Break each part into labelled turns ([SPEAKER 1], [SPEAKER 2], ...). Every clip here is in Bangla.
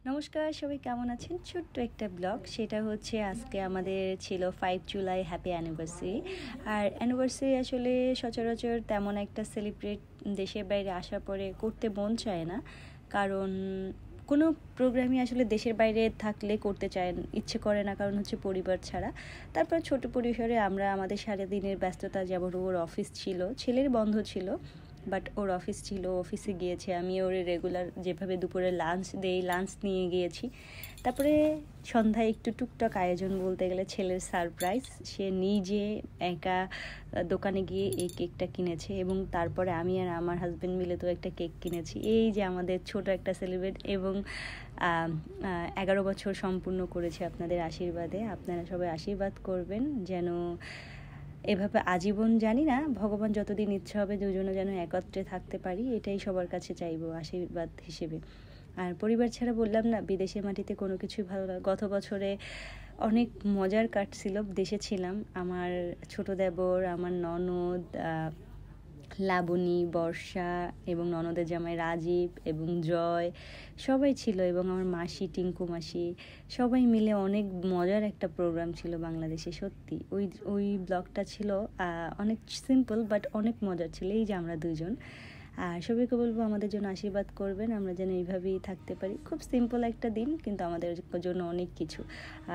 [SPEAKER 1] নমস্কার, সবাই কেমন আছেন? ছোট্ট একটা ব্লগ, সেটা হচ্ছে আজকে আমাদের ছিল 5 জুলাই হ্যাপি অ্যানিভার্সারি। আর অ্যানিভার্সারি আসলে সচরাচর তেমন একটা সেলিব্রেট দেশের বাইরে আসার পরে করতে মন চায় না, কারণ কোনো প্রোগ্রামই আসলে দেশের বাইরে থাকলে করতে চায় ইচ্ছে করে না, কারণ হচ্ছে পরিবার ছাড়া। তারপর ছোট পরিসরে আমরা আমাদের সারাদিনের ব্যস্ততা, যেমন ওর অফিস ছিল, ছেলের বন্ধ ছিল বাট ওর অফিস ছিল, অফিসে গিয়েছে, আমি ওর রেগুলার যেভাবে দুপুরে লাঞ্চ দেই লাঞ্চ নিয়ে গিয়েছি। তারপরে সন্ধ্যায় একটু টুকটাক আয়োজন বলতে গেলে ছেলের সারপ্রাইজ, সে নিজে একা দোকানে গিয়ে এই কেকটা কিনেছে এবং তারপরে আমি আর আমার হাজব্যান্ড মিলে তো একটা কেক কিনেছি। এই যে আমাদের ছোট একটা সেলিব্রেট, এবং 11 বছর সম্পূর্ণ করেছে আপনাদের আশীর্বাদে। আপনারা সবাই আশীর্বাদ করবেন যেন এভাবে আজীবন, জানি না ভগবান যতদিন ইচ্ছা হবে দুজনে যেন একত্রে থাকতে পারি, এটাই সবার কাছে চাইবো আশীর্বাদ হিসেবে। আর পরিবার ছাড়া বললাম না, বিদেশের মাটিতে কোনো কিছুই ভালো লাগে। গত বছরে অনেক মজার কাটছিল, দেশে ছিলাম। আমার ছোট দেবর, আমার ননদ লাবণী, বর্ষা এবং ননদের জামাই রাজীব এবং জয় সবাই ছিল, এবং আমার মাসি, টিঙ্কু মাসি, সবাই মিলে অনেক মজার একটা প্রোগ্রাম ছিল বাংলাদেশে। সত্যি ওই ব্লগটা ছিল অনেক সিম্পল বাট অনেক মজার ছিল। এই যে আমরা দুজন, আর সবাইকে বলবো আমাদের জন্য আশীর্বাদ করবেন, আমরা যেন এইভাবেই থাকতে পারি। খুব সিম্পল একটা দিন, কিন্তু আমাদের জন্য অনেক কিছু।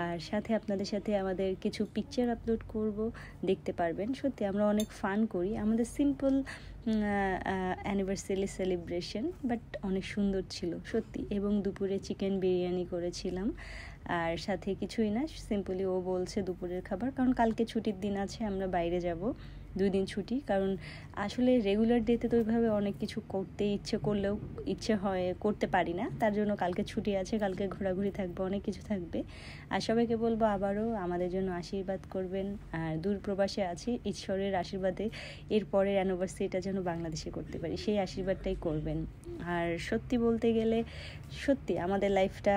[SPEAKER 1] আর সাথে আপনাদের সাথে আমাদের কিছু পিকচার আপলোড করব, দেখতে পারবেন। সত্যি আমরা অনেক ফান করি, আমাদের সিম্পল অ্যানিভার্সারি সেলিব্রেশন, বাট অনেক সুন্দর ছিল সত্যি। এবং দুপুরে চিকেন বিরিয়ানি করেছিলাম, আর সাথে কিছুই না, সিম্পলি ও বলছে দুপুরের খাবার, কারণ কালকে ছুটির দিন আছে, আমরা বাইরে যাব, 2 দিন ছুটি। কারণ আসলে রেগুলার ডেতে তো ওইভাবে অনেক কিছু করতে ইচ্ছে করলেও ইচ্ছে হয় করতে পারি না, তার জন্য কালকে ছুটি আছে, কালকে ঘোরাঘুরি থাকবে, অনেক কিছু থাকবে। আর সবাইকে বলবো আবারও আমাদের জন্য আশীর্বাদ করবেন। আর দূর প্রবাসে আছি, ঈশ্বরের আশীর্বাদে এর পরের অ্যানিভার্সারিটা যেন বাংলাদেশে করতে পারি, সেই আশীর্বাদটাই করবেন। আর সত্যি বলতে গেলে সত্যি আমাদের লাইফটা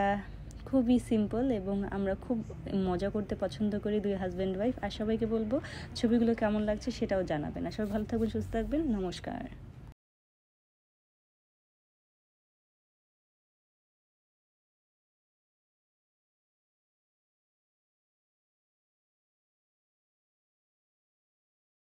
[SPEAKER 1] খুবই সিম্পল, এবং আমরা খুব মজা করতে পছন্দ করি, 2 হাজব্যান্ড ওয়াইফ। আর সবাইকে বলবো ছবিগুলো কেমন লাগছে সেটাও জানাবেন। আর সবাই ভালো থাকবেন, সুস্থ থাকবেন। নমস্কার।